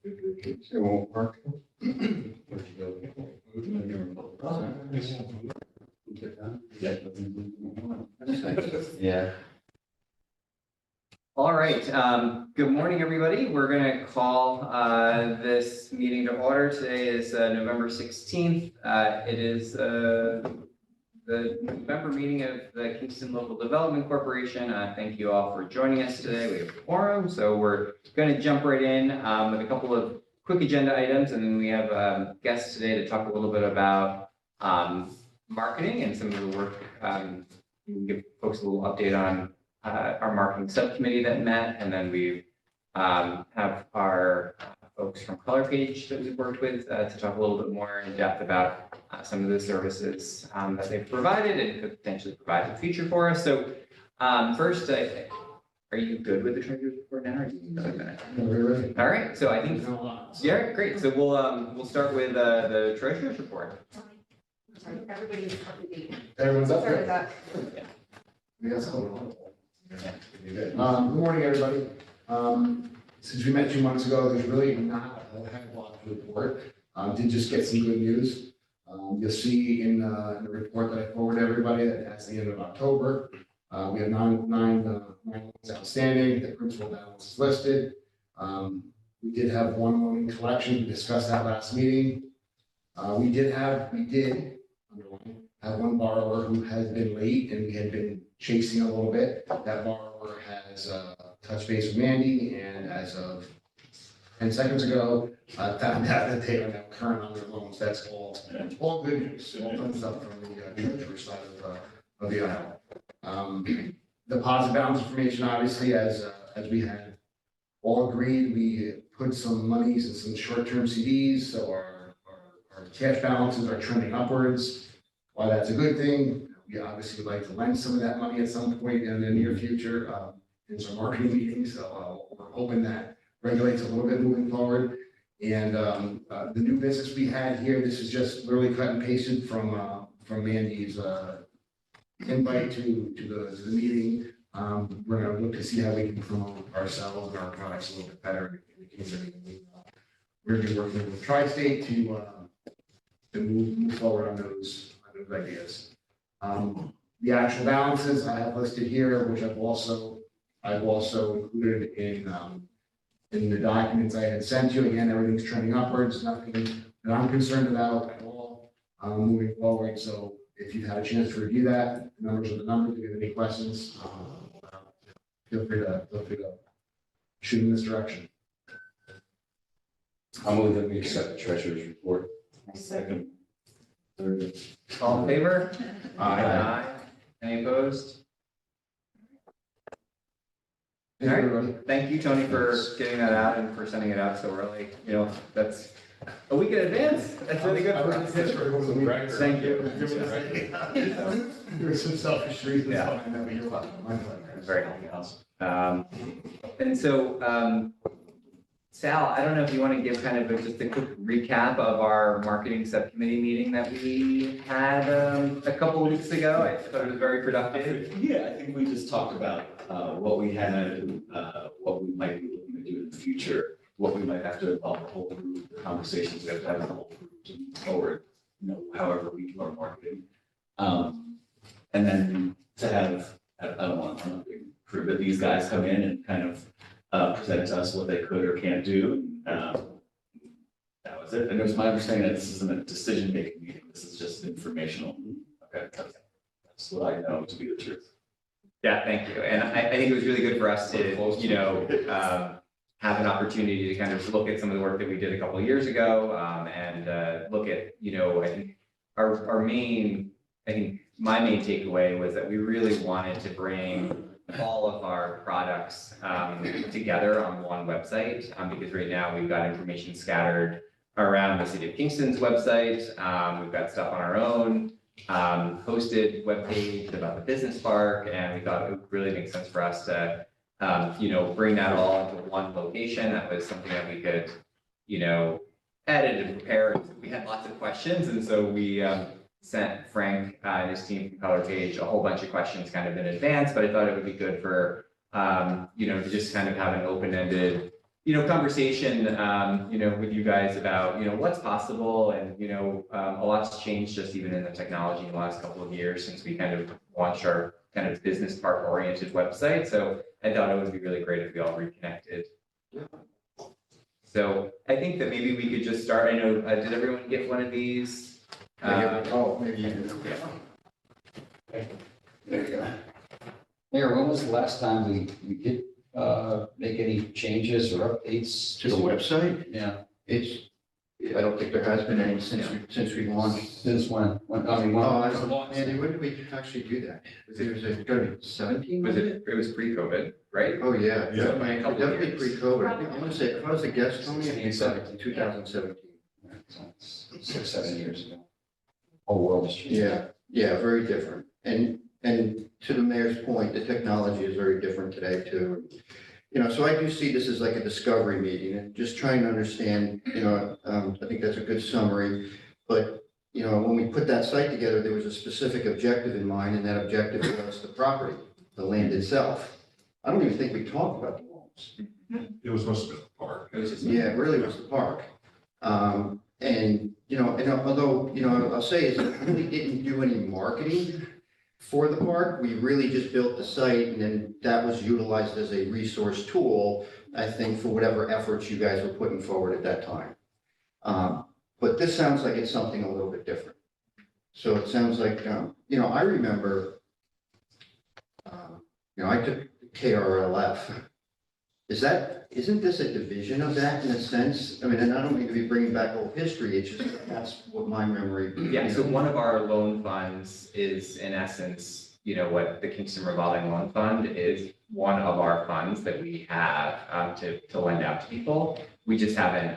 It won't work. Yeah. All right. Good morning, everybody. We're going to call this meeting to order. Today is November 16th. It is the November meeting of the Kingston Local Development Corporation. Thank you all for joining us today. We have a quorum, so we're going to jump right in with a couple of quick agenda items, and then we have guests today to talk a little bit about marketing and some of the work. We'll give folks a little update on our marketing subcommittee that met, and then we have our folks from Color Page that we've worked with to talk a little bit more in depth about some of the services that they've provided and could potentially provide in the future for us. So first, are you good with the treasurer's report now? Or do you need another minute? All right, so I think, yeah, great. So we'll start with the treasurer's report. Sorry, everybody's up to date. Everyone's up Sorry there? about Yeah. Yes, good morning, everybody. Since we met 2 months ago, there's really not a heck of a lot to report. Did just get some good news. You'll see in the report that I forwarded everybody that that's the end of October. We have nine loans outstanding. The principal balance is listed. We did have one loan in collection. We discussed that last meeting. We did have one borrower who has been late, and we had been chasing a little bit. That borrower has touched base with Mandy, and as of 10 seconds ago, found out that they are now current on their loans. That's all good news. All fun stuff from the treasury side of the aisle. Deposit balance information, obviously, as we had all agreed, we put some monies in some short-term CDs, so our cash balances are trending upwards. While that's a good thing, we obviously would like to lend some of that money at some point in the near future in some marketing meetings. So we're hoping that regulates a little bit moving forward. And the new business we had here, this is just really cut and pasted from Mandy's invite to the meeting. We're going to look to see how we can promote ourselves and our products a little bit better in the community. We're going to be working with Tri-State to move forward on those ideas. The actual balances I have listed here, which I've also included in the documents I had sent you. Again, everything's trending upwards, nothing that I'm concerned about at all moving forward. So if you've had a chance to review that, the numbers are the numbers. If you have any questions, feel free to shoot in this direction. I'll move that we accept the treasurer's report. Second. Third. All in favor? Aye. Any opposed? Thank you, everybody. Thank you, Tony, for getting that out and for sending it out so early. You know, that's a week in advance. That's really good for us. Thank you. There's some selfish reasons. Yeah. behind that, but you're welcome. My pleasure. Very helpful. And so, Sal, I don't know if you want to give kind of just a quick recap of our marketing subcommittee meeting that we had a couple of weeks ago. I thought it was very productive. Yeah, I think we just talked about what we had, what we might be looking to do in the future, what we might have to involve the whole group, the conversations we have to have with the whole group to move forward, however we do our marketing. And then to have, I don't want to prove that these guys come in and kind of present to us what they could or can't do. That was it. And it was my understanding that this isn't a decision-making meeting. This is just informational. Okay, that's what I know to be the truth. Yeah, thank you. And I think it was really good for us to, have an opportunity to kind of look at some of the work that we did a couple of years ago and look at, I think my main takeaway was that we really wanted to bring all of our products together on one website because right now we've got information scattered around the City of Kingston's website. We've got stuff on our own hosted webpage about the business park, and we thought it would really make sense for us to bring that all into one location. That was something that we could edit and prepare. We had lots of questions, and so we sent Frank and his team from Color Page a whole bunch of questions kind of in advance, but I thought it would be good for, to just kind of have an open-ended, conversation, with you guys about, what's possible and, a lot's changed just even in the technology in the last couple of years since we kind of launched our kind of business park oriented website. So I thought it would be really great if we all reconnected. So I think that maybe we could just start. I know, did everyone get one of these? Maybe you do. There you go. Mayor, when was the last time we did make any changes or updates? To the website, Yeah, I don't think there has been any since we launched. since when? I mean, Oh, I when? don't know, Andy, when did we actually do that? Was it gonna be 17? It was pre-COVID, right? Oh, yeah, Yeah. definitely pre-COVID. I think, I'm gonna say, if I was a guest, Tony, I think it's like 2017. 6, 7 years ago. Whole world has changed. Yeah, very different. And to the mayor's point, the technology is very different today too. So I do see this as like a discovery meeting and just trying to understand, I think that's a good summary. But, when we put that site together, there was a specific objective in mind, and that objective was the property, the land itself. I don't even think we talked about the loans. It was supposed to be a park. It was just. Yeah, it really was the park. And although, I'll say is that we really didn't do any marketing for the park. We really just built the site, and then that was utilized as a resource tool, I think, for whatever efforts you guys were putting forward at that time. But this sounds like it's something a little bit different. So it sounds like, I remember, I took KRLF. Isn't this a division of that in a sense? I mean, and I don't mean to be bringing back old history, it's just that that's what my memory. Yeah, so one of our loan funds is in essence, what the Kingston Revolving Loan Fund is one of our funds that we have to lend out to people. We just haven't,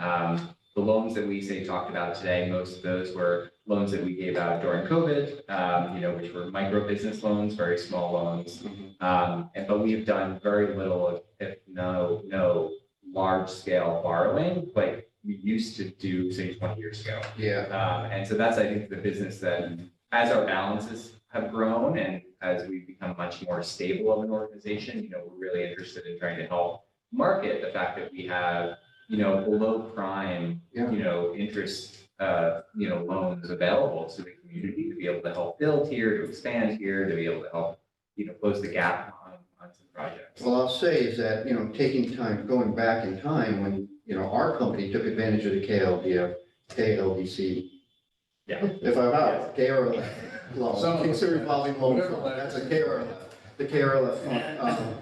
the loans that we talked about today, most of those were loans that we gave out during COVID, which were micro business loans, very small loans. But we've done very little, if no large scale borrowing, like we used to do, say, 20 years ago. Yeah, And so that's, I think, the business that as our balances have grown and as we become much more stable of an organization, we're really interested in trying to help market the fact that we have, below prime, interest, loans available to the community to be able to help build here, to expand here, to be able to help, close the gap on some projects. well, I'll say is that, taking time, going back in time when, our company took advantage of the KLDC. Yeah. If KRLF, loan, Kingston Revolving Loan Fund, that's a KRLF, the KRLF fund.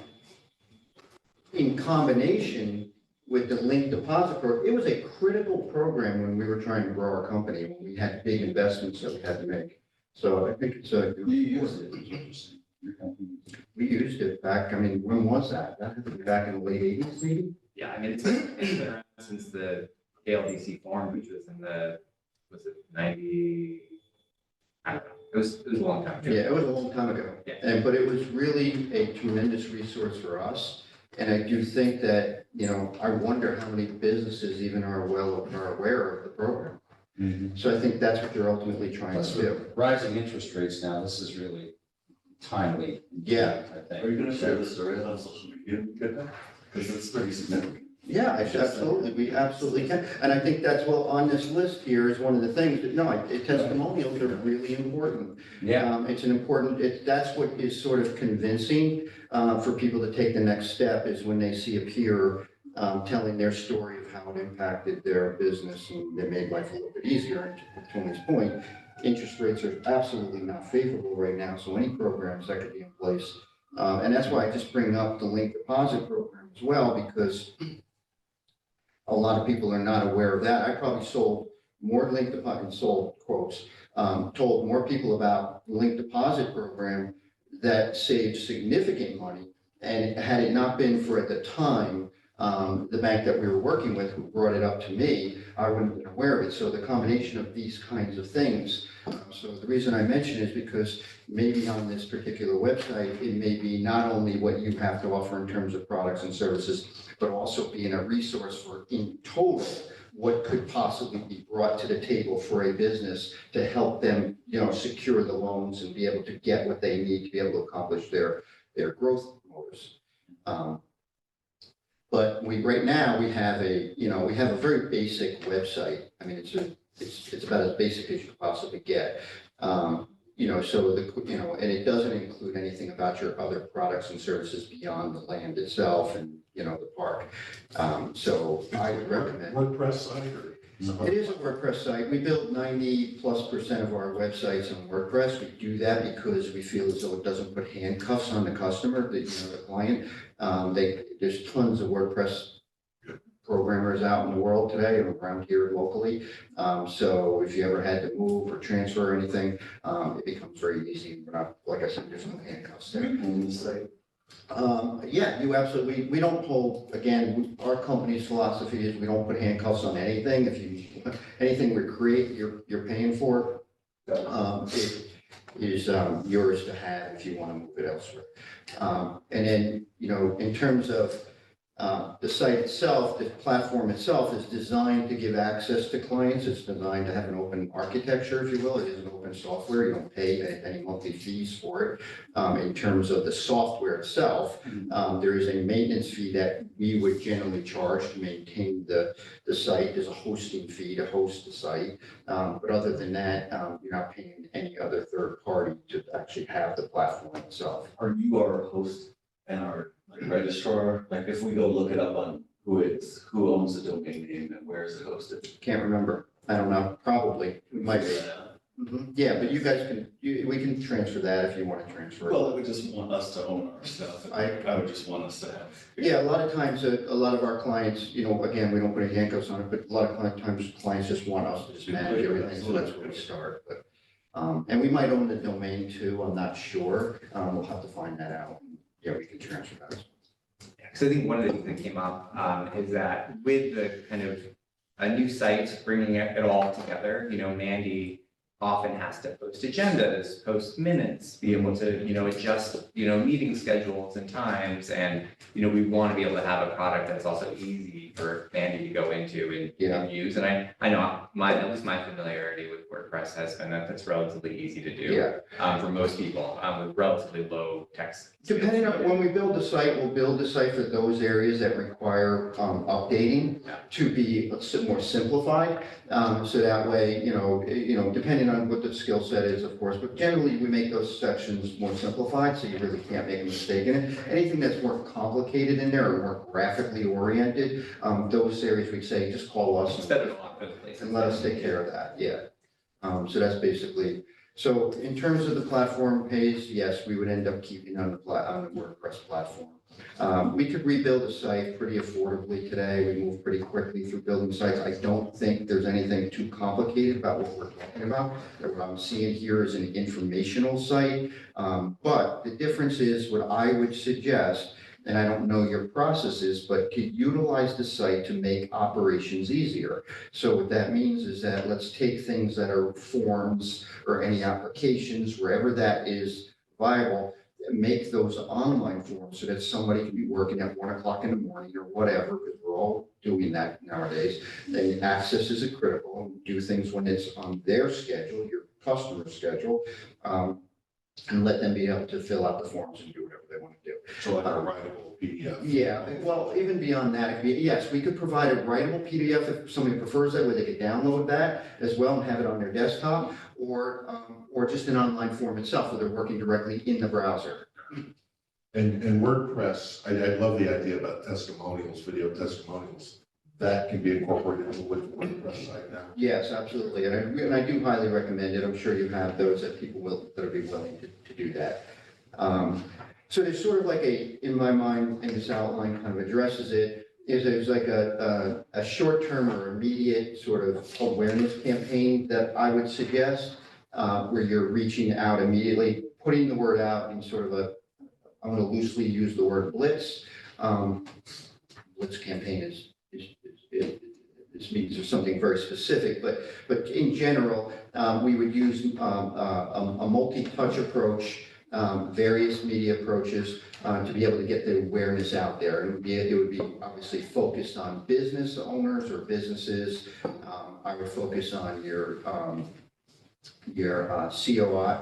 In combination with the linked deposit program, it was a critical program when we were trying to grow our company, when we had big investments that we had to make. So I think it's a. You used it, is what you're saying. Your company. We used it back, when was that? That had to be back in the late 80s, maybe? Yeah, I mean, it's been around since the KLDC formed, which was was it 90? I don't know. It was a long time ago. Yeah, it was a long time ago. Yeah. But it was really a tremendous resource for us. And I do think that, I wonder how many businesses even are aware of the program. So I think that's what you're ultimately trying Plus, to do. with rising interest rates now, this is really timely. Yeah. I think. Are you gonna share this around on social media? Get that? Because it's pretty significant. Yeah, absolutely. We absolutely can. And I think that's on this list here is one of the things that, testimonials are really important. Yeah, It's an important, that's what is sort of convincing for people to take the next step is when they see a peer telling their story of how it impacted their business and they made life a little bit easier. And to Tony's point, interest rates are absolutely not favorable right now. So any programs that could be in place. And that's why I just bring up the linked deposit program as well, because a lot of people are not aware of that. I probably sold more linked deposit, told more people about the linked deposit program that saved significant money. And had it not been for, at the time, the bank that we were working with who brought it up to me, I wouldn't have been aware of it. So the combination of these kinds of things. So the reason I mention is because maybe on this particular website, it may be not only what you have to offer in terms of products and services, but also being a resource for in total, what could possibly be brought to the table for a business to help them, secure the loans and be able to get what they need to be able to accomplish their growth goals. But right now, we have we have a very basic website. I mean, it's about as basic as you could possibly get. So and it doesn't include anything about your other products and services beyond the land itself and, the park. So I would recommend. WordPress site or? It is a WordPress site. We build 90+% of our websites on WordPress. We do that because we feel as though it doesn't put handcuffs on the customer, the client. There's tons of WordPress programmers out in the world today and around here locally. So if you ever had to move or transfer or anything, it becomes very easy. We're not, like I said, there's no handcuffs there. Yeah, you absolutely, we don't hold, again, our company's philosophy is we don't put handcuffs on anything. Anything we create, you're paying for. It is yours to have if you want to move it elsewhere. And then, in terms of the site itself, the platform itself is designed to give access to clients. It's designed to have an open architecture, if you will. It is an open software. You don't pay any monthly fees for it. In terms of the software itself, there is a maintenance fee that we would generally charge to maintain the site. There's a hosting fee to host the site. But other than that, you're not paying any other third party to actually have the platform itself. Are you our host and our registrar? Like if we go look it up on who owns the domain name and where is it hosted? Can't remember. I don't know. Probably. We might be. Yeah, but you guys we can transfer that if you want to transfer it. Well, we just want us to own our stuff. I would just want us to have. Yeah, a lot of times, a lot of our clients, again, we don't put any handcuffs on it, but a lot of times clients just want us to just manage everything, so that's where we start. But and we might own the domain too. I'm not sure. We'll have to find that out. Yeah, we can transfer that. Because I think one of the things that came up is that with the kind of a new site, bringing it all together, Mandy often has to post agendas, post minutes, be able to, adjust, meeting schedules and times. And, we want to be able to have a product that's also easy for Mandy to go into and use. And I know at least my familiarity with WordPress has been that it's relatively easy to do for most people with relatively low text. Depending on when we build the site, we'll build the site for those areas that require updating to be more simplified. So that way, depending on what the skill set is, of course, but generally we make those sections more simplified, so you really can't make a mistake in it. Anything that's more complicated in there or more graphically oriented, those areas we'd say, just call us and let us take care of that. Yeah. So that's basically. So in terms of the platform page, yes, we would end up keeping on the WordPress platform. We could rebuild a site pretty affordably today. We move pretty quickly through building sites. I don't think there's anything too complicated about what we're talking about. What I'm seeing here is an informational site. But the difference is what I would suggest, and I don't know your processes, but to utilize the site to make operations easier. So what that means is that let's take things that are forms or any applications, wherever that is viable, make those online forms so that somebody can be working at 1 o'clock in the morning or whatever, because we're all doing that nowadays. Then access is critical, and do things when it's on their schedule, your customer's schedule, and let them be able to fill out the forms and do whatever they want to do. So like a writable PDF. Yeah, well, even beyond that, yes, we could provide a writable PDF if somebody prefers that, where they could download that as well and have it on their desktop, or just an online form itself where they're working directly in the browser. And WordPress, I love the idea about testimonials, video testimonials. That can be incorporated with the WordPress site now. Yes, absolutely, and I do highly recommend it. I'm sure you have those that people that'll be willing to do that. So there's sort of like in my mind, and this outline kind of addresses it, is there's like a short-term or immediate sort of awareness campaign that I would suggest, where you're reaching out immediately, putting the word out in sort of I'm going to loosely use the word blitz. Blitz campaign this means there's something very specific, but in general, we would use a multi-touch approach, various media approaches to be able to get the awareness out there. It would be obviously focused on business owners or businesses. I would focus on your COI,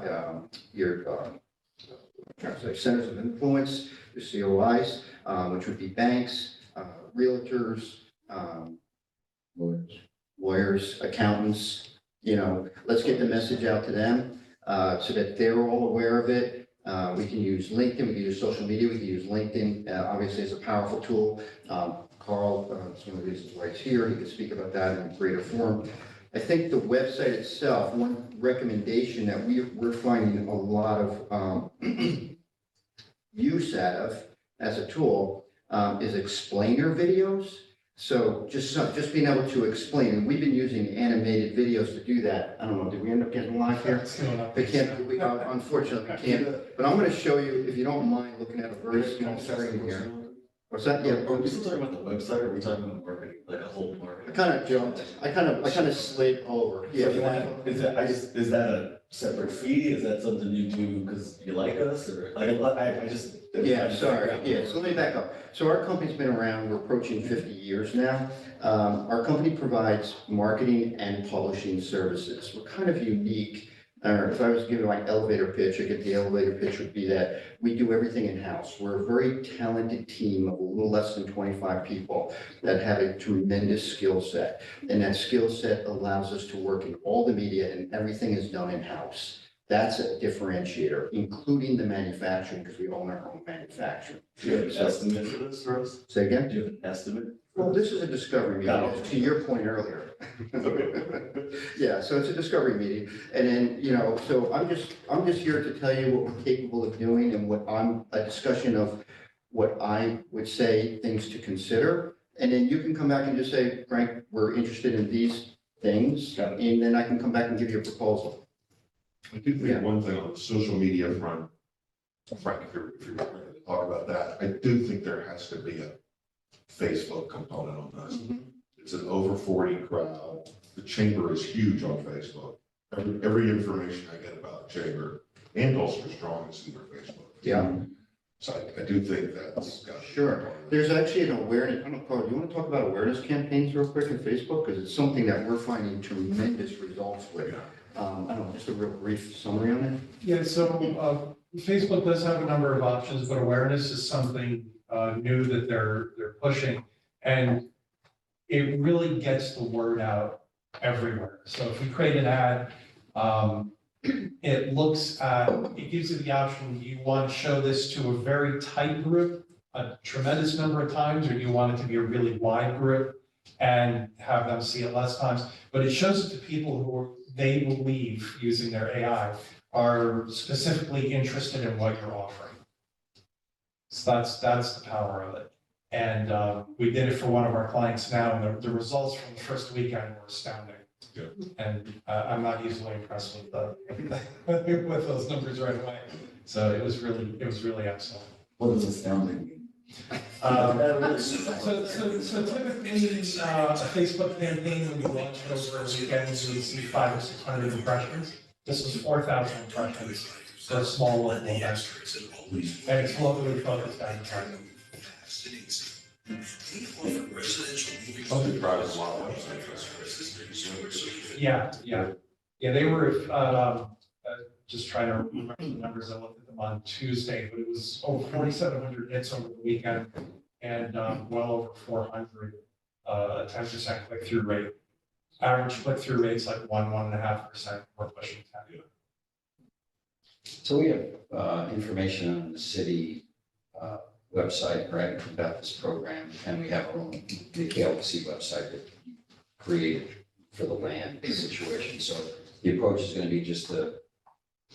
centers of influence, your COIs, which would be banks, realtors, lawyers, accountants, let's get the message out to them so that they're all aware of it. We can use LinkedIn, we can use social media, we can use LinkedIn, obviously it's a powerful tool. Carl, it's one of the reasons why he's here, he can speak about that in greater form. I think the website itself, one recommendation that we're finding a lot of use out of as a tool is explainer videos. So just being able to explain, and we've been using animated videos to do that. I don't know, did we end up getting live here? We can't, unfortunately, we can't. But I'm going to show you, if you don't mind, looking at a very small screen here. What's that? Yeah. Are we still talking about the website, or are we talking about marketing, like a whole I marketing? kind of jumped. I kind of slid over. Yeah. Is that a separate fee? Is that something you do because you like us, or like, I just. Yeah, sorry. Yeah, so let me back up. So our company's been around, we're approaching 50 years now. Our company provides marketing and publishing services. We're kind of unique. If I was giving my elevator pitch, I get the elevator pitch would be that we do everything in-house. We're a very talented team of a little less than 25 people that have a tremendous skill set. And that skill set allows us to work in all the media, and everything is done in-house. That's a differentiator, including the manufacturing, because we own our own manufacturing. Do you have an estimate for this, Rose? Say again? Do you have an estimate? Well, this is a discovery meeting, to your point earlier. Yeah, so it's a discovery meeting, and then, so I'm just here to tell you what we're capable of doing and a discussion of what I would say things to consider. And then you can come back and just say, Frank, we're interested in these things, and then I can come back and give you a proposal. I do think one thing on the social media front, Frank, if you're ready to talk about that, I do think there has to be a Facebook component on this. It's an over 40 crowd. The chamber is huge on Facebook. Every information I get about the chamber and Ulster Strong is through their Facebook. Yeah. So I do think that's got to be Sure. part of it. There's actually an awareness, I don't know, Carl, do you want to talk about awareness campaigns real quick on Facebook? Because it's something that we're finding tremendous results with. I don't know, just a real brief summary on it. Yeah, so Facebook does have a number of options, but awareness is something new that they're pushing. And it really gets the word out everywhere. So if you create an ad, it gives you the option, do you want to show this to a very tight group, a tremendous number of times, or do you want it to be a really wide group and have them see it less times? But it shows it to people who they believe, using their AI, are specifically interested in what you're offering. So that's the power of it. And we did it for one of our clients now, and the results from the first weekend were astounding. Yeah. And I'm not usually impressed with those numbers right away. So it was really excellent. What does astounding mean? So typically, a Facebook campaign, when you launch it over a weekend, you see 500 or 600 impressions. This was 4,000 impressions for a small local event. And it's locally focused advertising. Something drives a lot of websites. Yeah, they were, just trying to remember the numbers, I looked at them on Tuesday, but it was over 4,700 hits over the weekend and well over 400, 10% click-through rate. Average click-through rate's like 1.5%, we're pushing 10. So we have information on the city website, right, about this program, and we have our own, the KDLC website that you created for the land situation. So the approach is going to be just to,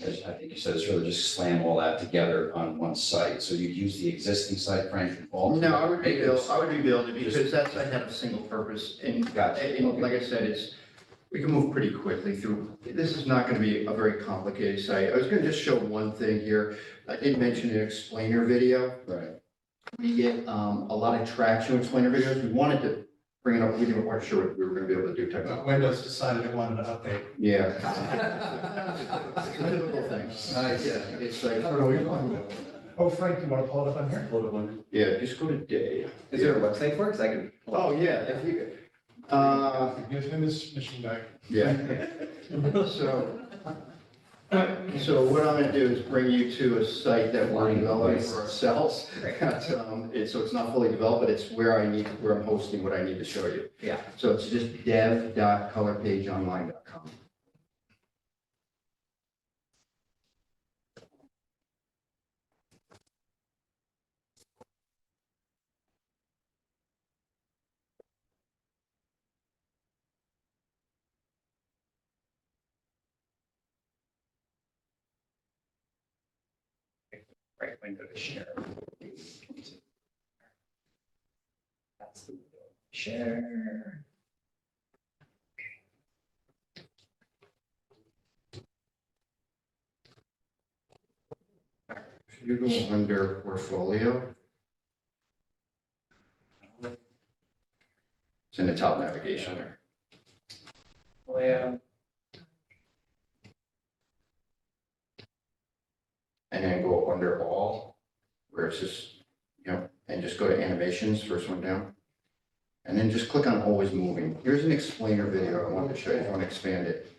as I think you said, it's really just slam all that together on one site. So you'd use the existing site, Frank, and all. No, I would rebuild it because that's, I have a single purpose and, like I said, we can move pretty quickly through. This is not going to be a very complicated site. I was going to just show one thing here. I did mention an explainer video. Right. We get a lot of traction with explainer videos. We wanted to bring it up. We weren't sure what we were going to be able to do technically. Windows decided it wanted to update. Yeah. It's a typical thing. Yeah, it's like, Oh, Frank, you want to pull it up on here? Hold on. yeah, just go to Dave. Is there a website for it? 'Cause I can. Oh, yeah, if you, Give him his machine back. yeah. So, So what I'm gonna do is bring you to a site that we're developing for ourselves. Great. So it's not fully developed, but it's where I'm hosting what I need to show you. Yeah. So it's just dev.colorpageonline.com. Right window to share. That's the window. Share. If you go under portfolio, it's in the top navigation there. Layout. And then go under all, where it's just, and just go to animations, first one down. And then just click on always moving. Here's an explainer video I want to show you if you want to expand it.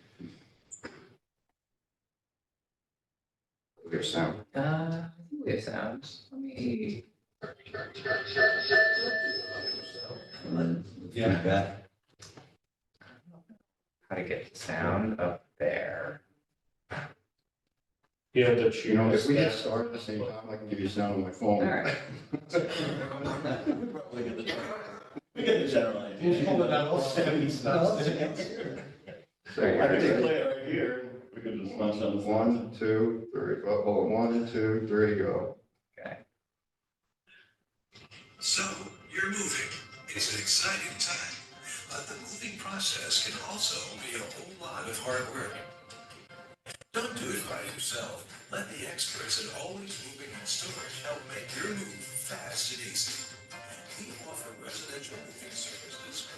Your sound. I think we have sounds. Let me. Yeah. Feedback. How to get the sound up there. Yeah, If we get started at the same time, I can give you sound on my phone. All right. We get the general idea. Pulling out all 70 stuff. So I could take play right here. We could just punch on the phone. 1, 2, 3, oh, 1, 2, 3, go. Okay. So, you're moving. It's an exciting time. But the moving process can also be a whole lot of hard work. Don't do it by yourself. Let the experts at Always Moving and Storage help make your move fast and easy. We offer residential moving services,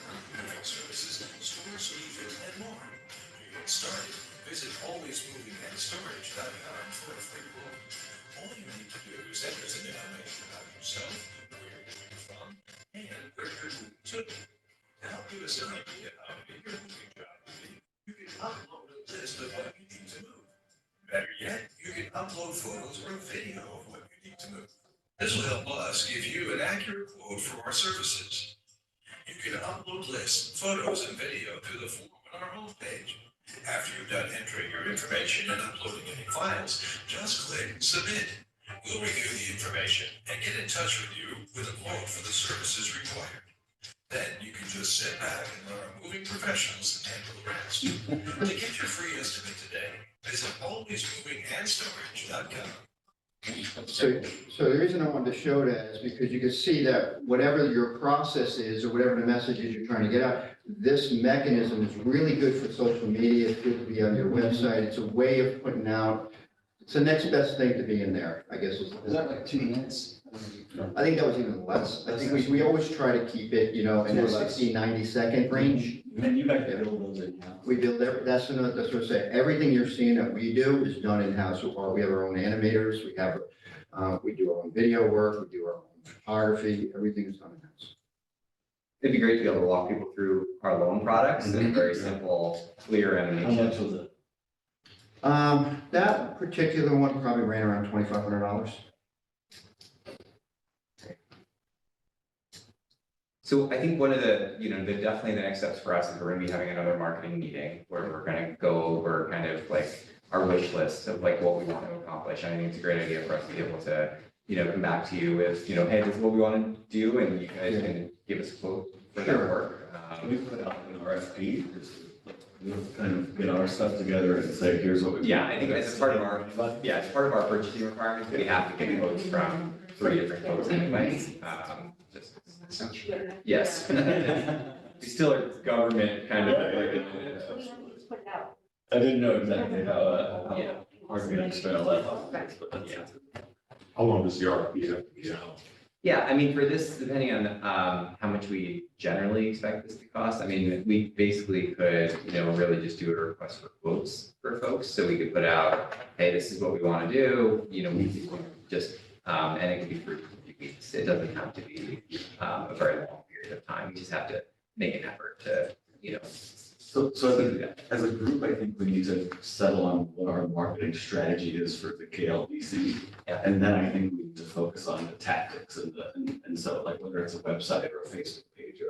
store solutions, and more. To get started, visit alwaysmovingandstorage.com for a free quote. All you need to do is enter some information about yourself, where you're moving from, and where you're moving to. To help give us an idea how big your moving job will be, you can upload a list of what you need to move. Better yet, you can upload photos or video of what you need to move. This will help us give you an accurate quote for our services. You can upload lists, photos, and video through the form on our homepage. After you've done entering your information and uploading any files, just click Submit. We'll review the information and get in touch with you with a quote for the services required. Then you can just sit back and let our moving professionals handle the rest. To get your free estimate today, visit alwaysmovingandstorage.com. So the reason I wanted to show that is because you can see that whatever your process is or whatever the message is you're trying to get out, this mechanism is really good for social media. It's good to be on your website. It's a way of putting out, it's the next best thing to be in there, I guess. Is that like 2 minutes? I think that was even less. I think we always try to keep it, in the 60, 90-second range. And you guys build those in-house. We build that's what I say. Everything you're seeing that we do is done in-house. So we have our own animators, we do our own video work, we do our own photography, everything is done in-house. It'd be great to be able to walk people through our loan products and very simple, clear How animation. much was it? That particular one probably ran around $2,500. So I think one of the, definitely the next steps for us is we're gonna be having another marketing meeting where we're gonna go over kind of like our wish list of like what we want to accomplish. And I think it's a great idea for us to be able to, come back to you with, hey, this is what we want to do, and you guys can give us a quote for that work. Can we put out an RFP, just kind of get our stuff together and say, here's what we. Yeah, I think as part of our purchasing requirements, we have to get quotes from 3 different folks anyway. Yes. We still are government kind of regulated. Just put it out. I didn't know exactly how Yeah. we're gonna expel that, but that's. Yeah. How long does the RFP have to be out? Yeah, I mean, for this, depending on how much we generally expect this to cost, I mean, we basically could, really just do a request for quotes for folks. So we could put out, hey, this is what we want to do, we could just, and it could be for 3 weeks. It doesn't have to be a very long period of time. We just have to make an effort to, So I think as a group, I think we need to settle on what our marketing strategy is for the KLDC. Yeah. And then I think we need to focus on the tactics and so like whether it's a website or a Facebook page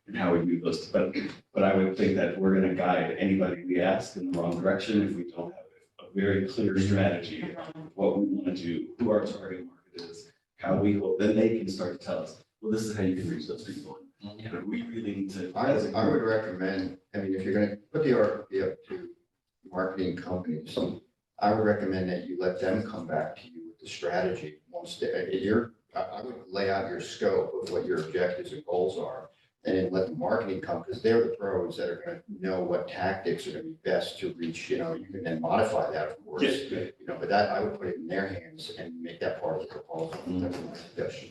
and how we move those. But I would think that we're gonna guide anybody we ask in the wrong direction if we don't have a very clear strategy on what we want to do, who our target market is, how we hope, then they can start to tell us, well, this is how you can reach those people. Yeah. But we really need to. I would recommend, I mean, if you're gonna put the RFP up to marketing companies, I would recommend that you let them come back to you with the strategy. Once I would lay out your scope of what your objectives and goals are. And then let the marketing come, because they're the pros that are gonna know what tactics are gonna be best to reach, you can then modify that, of course. Yeah. But that, I would put it in their hands and make that part of the proposal. That's my suggestion.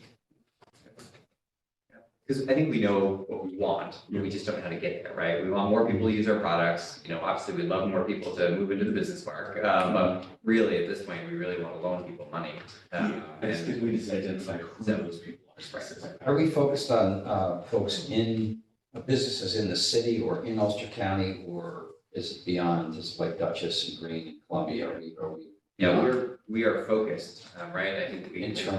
Because I think we know what we want, we just don't know how to get there, right? We want more people to use our products, obviously we'd love more people to move into the business park. But really, at this point, we really want to loan people money. I just think And we need to identify who those people are specifically. Are we focused on folks in businesses in the city or in Ulster County, or is it beyond, just like Dutchess and Green and Columbia? Are we? yeah, we are focused, right? I think we, Internal.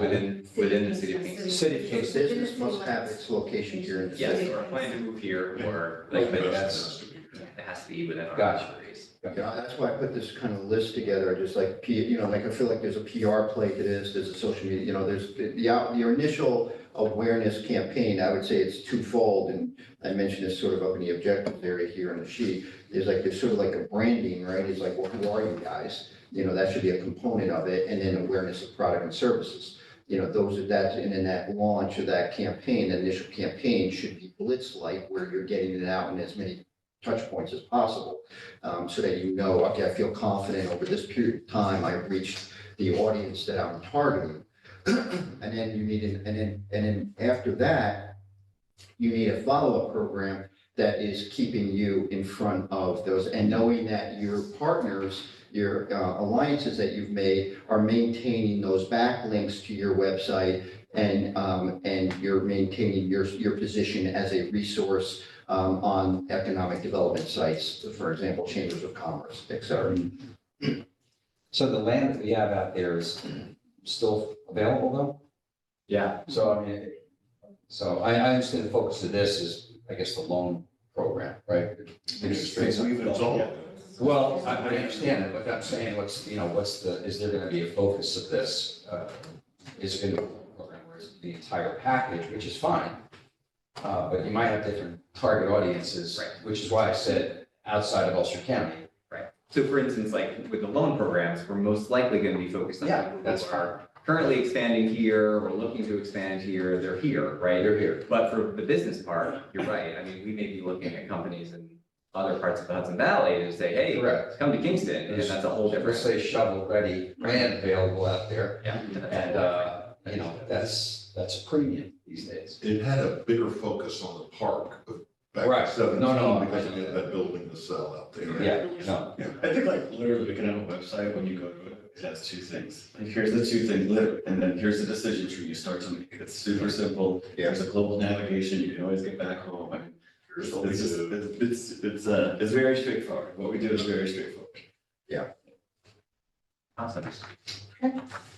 within the city of Kingston. City of The Kingston. business must have its location here in the Yes, city. or plan to move here, or like, but That's- it has to be within our Gotcha. boundaries. Yeah, that's why I put this kind of list together, just like, like I feel like there's a PR play to this, there's a social media, there's your initial awareness campaign, I would say it's twofold, and I mentioned this sort of up in the objectives area here on the sheet. There's sort of like a branding, right? It's like, well, who are you guys? That should be a component of it, and then awareness of product and services. And then that launch of that campaign, the initial campaign should be blitz-like, where you're getting it out in as many touch points as possible, so that okay, I feel confident over this period of time, I've reached the audience that I'm targeting. And then you need, and then after that, you need a follow-up program that is keeping you in front of those, and knowing that your partners, your alliances that you've made are maintaining those backlinks to your website, and you're maintaining your position as a resource on economic development sites, for example, chambers of commerce, et cetera. So the land that we have out there is still available though? Yeah, So I mean, I understand the focus of this is, I guess, the loan program, right? Interest rates. It's all. Well, I understand it, but I'm saying, is there gonna be a focus of this? Is it gonna be a program where it's the entire package, which is fine? But you might have different target audiences, Right. which is why I said outside of Ulster County. So for instance, like with the loan programs, we're most likely going to be focused on Yeah, people that's who are currently expanding here, or looking to expand here, they're here, right? They're here. But for the business part, you're right. I mean, we may be looking at companies in other parts of the Hudson Valley to say, hey, Correct. come to Kingston, and that's a whole Let's different. say shovel-ready land available out there, Yeah. and, that's a premium these days. It had a bigger focus on the park back Right. in seventeen, No, because we had that building to sell out there. Yeah, no, I think like literally we can have a website when you go to it, it has two things. Like here's the two things, literally, and then here's the decision tree you start to make. It's super simple. There's a global navigation, you can always get back home. I mean, Here's what we it's just, do. it's very straightforward. What we do is very straightforward. Awesome.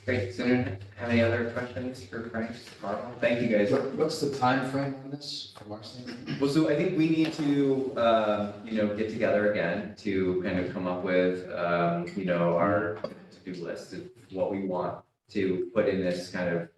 Great. So, have any other questions for Frank? Carl? Thank you guys. What's the time frame on this from our standpoint? Well, so I think we need to, get together again to kind of come up with, our to-do list of what we want to put in this kind of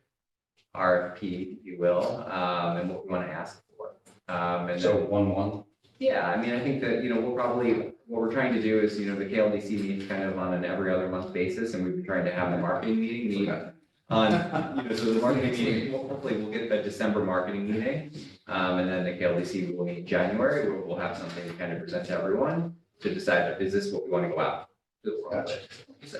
RFP, if you will, and what we want to ask for. And So then, 1-1? yeah, I mean, I think that, we'll probably, what we're trying to do is, the KLDC meets kind of on an every other month basis, and we've been trying to have the marketing meeting meet on, so the marketing meeting, hopefully we'll get a December marketing meeting. And then the KLDC will meet in January, where we'll have something to kind of present to everyone to decide, is this what we want to go out to the world with? So,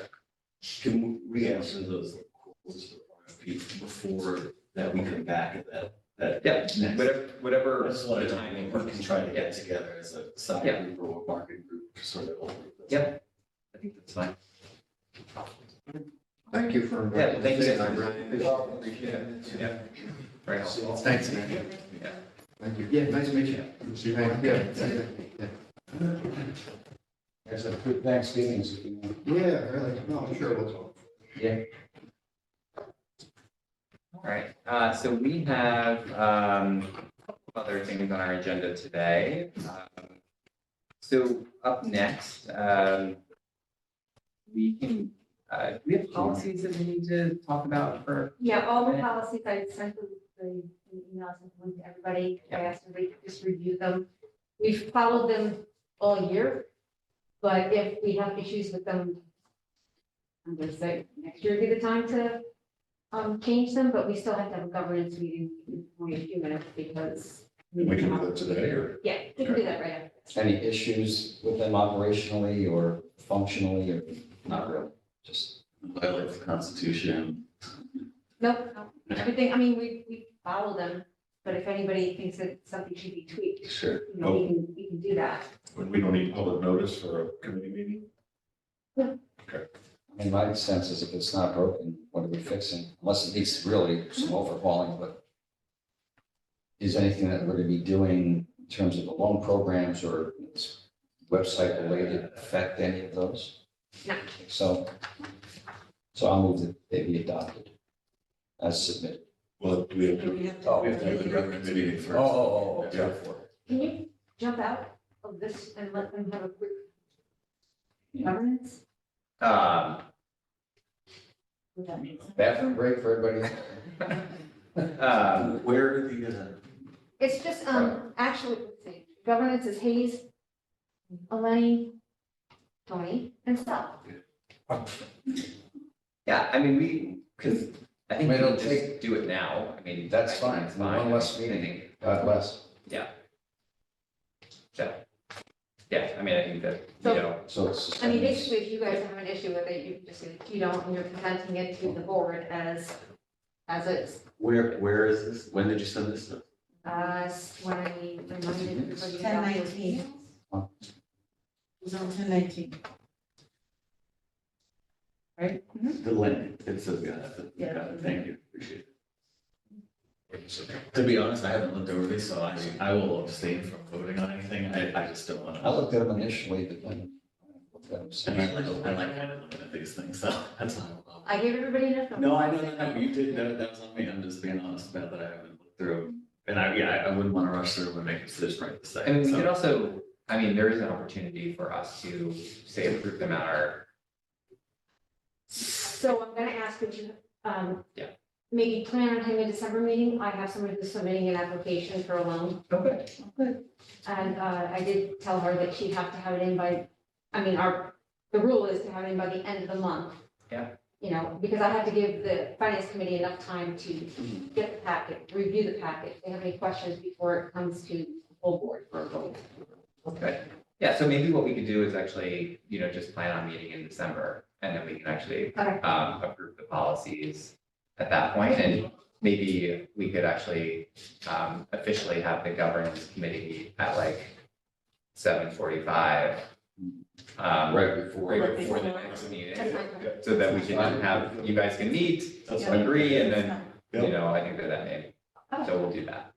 Can we answer those quotes for RFP before that we come back at that? yeah, whatever That's what the timing timing. we can try to get together as a sub Yeah. group or a market group to sort of. Yep. I think that's fine. Thank you for Yeah, inviting thank us you in. guys. I really appreciate it. Yeah. Very helpful. Thanks. Yeah. Thank you. Yeah, nice to meet you. See you. Yeah. There's a good Thanksgivings if you want. Yeah, really, no, I'm sure we'll talk. All right, so we have a couple of other things on our agenda today. So up next, we can, do we have policies that we need to talk about for? Yeah, all the policies I sent the emails and to everybody, I asked everybody to just review them. We've followed them all year, but if we have issues with them, I'm gonna say next year would be the time to change them, but we still have to have a governance meeting in only a few minutes because. We can do that today, or? Yeah, we can do that right after this. Any issues with them operationally or functionally or not really? Just, Violates the Constitution. Nope, no, everything, I mean, we follow them, but if anybody thinks that something should be tweaked, Sure. you know, we can do that. When we don't need public notice for a committee meeting? I mean, my sense is if it's not broken, what are we fixing? Unless it needs really some overhauling, but is anything that we're gonna be doing in terms of the loan programs or website related affect any of those? No. So I'll move that they be adopted as submitted. Well, do we have to? We have to do the governance meeting first. Yeah. Can you jump out of this and let them have a quick governance? What that means? Bathroom break for everybody? Where are the, It's just, actually, let's see, governance is Hayes, Eleni, Tony, and Sal. Yeah, I mean, because I think we It'll can just do it now. I mean. That's I think fine. it's One less I meeting. think- God bless. So, yeah, I mean, I think that, you So- know, So it's. I mean, basically, if you guys have an issue with it, you can just say that you don't, and you're presenting it to the board as is. where is this? When did you send this? When I reminded everybody. about 10/19. those It's on 10/19. Right? The link, it says, got it. Yeah. Got it. Thank you, appreciate it. To be honest, I haven't looked over these, so I will abstain from voting on anything. I just don't want to. I looked at them initially, but then. And I like kind of looking at these things, so that's all. I gave everybody enough. No, I know, no, you did, that was on me. I'm just being honest about that. I haven't looked through. And I wouldn't want to rush through and make a decision right this I second. mean, we so. could also, I mean, there is an opportunity for us to say approve them at our, So I'm gonna ask that you, Yeah. maybe plan on having a December meeting. I have somebody who's submitting an application for a loan. okay, And, I did tell her that she'd have to have it in by, I mean, the rule is to have it in by the end of the month. Yeah. You know, because I have to give the finance committee enough time to get the packet, review the packet. If they have any questions before it comes to the full board for a vote. okay. Yeah, so maybe what we could do is actually, you know, just plan on meeting in December, and then we can actually Okay. approve the policies at that point, and maybe we could actually officially have the governance committee meet at like 7:45. Right before. Right before the next meeting, That's fine. so that we can have, you guys can meet, agree, and then, you know, I think that may, so we'll do that.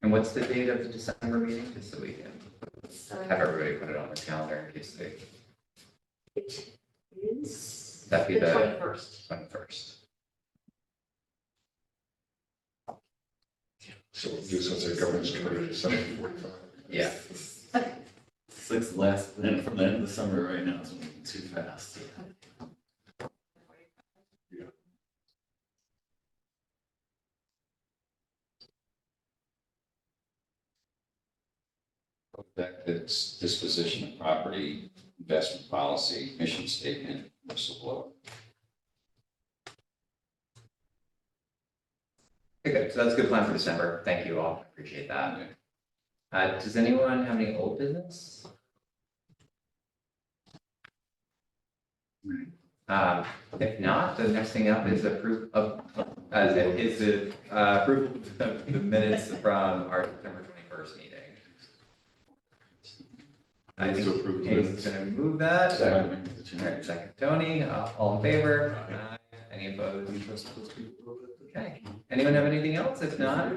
And what's the date of the December meeting, just so we can So have everybody put it on the calendar in case they, it is That'd be the the- 21st. 21st. So we'll do since the governance committee is 7:45. Yeah. Six last, and from the end of the summer right now, it's moving too fast. Back to its disposition of property, investment policy, mission statement, whistleblower. Okay, good, so that's a good plan for December, thank you all, appreciate that. Does anyone have any old business? If not, the next thing up is approve of, is the approval of the minutes from our September 21st meeting. I think To approve the Katie's gonna move that. All right, second, Tony, all in favor? Aye. Any opposed? Okay, anyone have anything else? If not,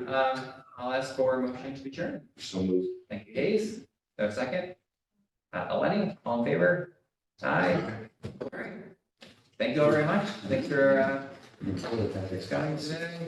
I'll ask for a motion to adjourn. So moved. Thank you, Hayes. No second? Lenny, all in favor? Aye. All right. Thank you all very much. Thanks for, coming today.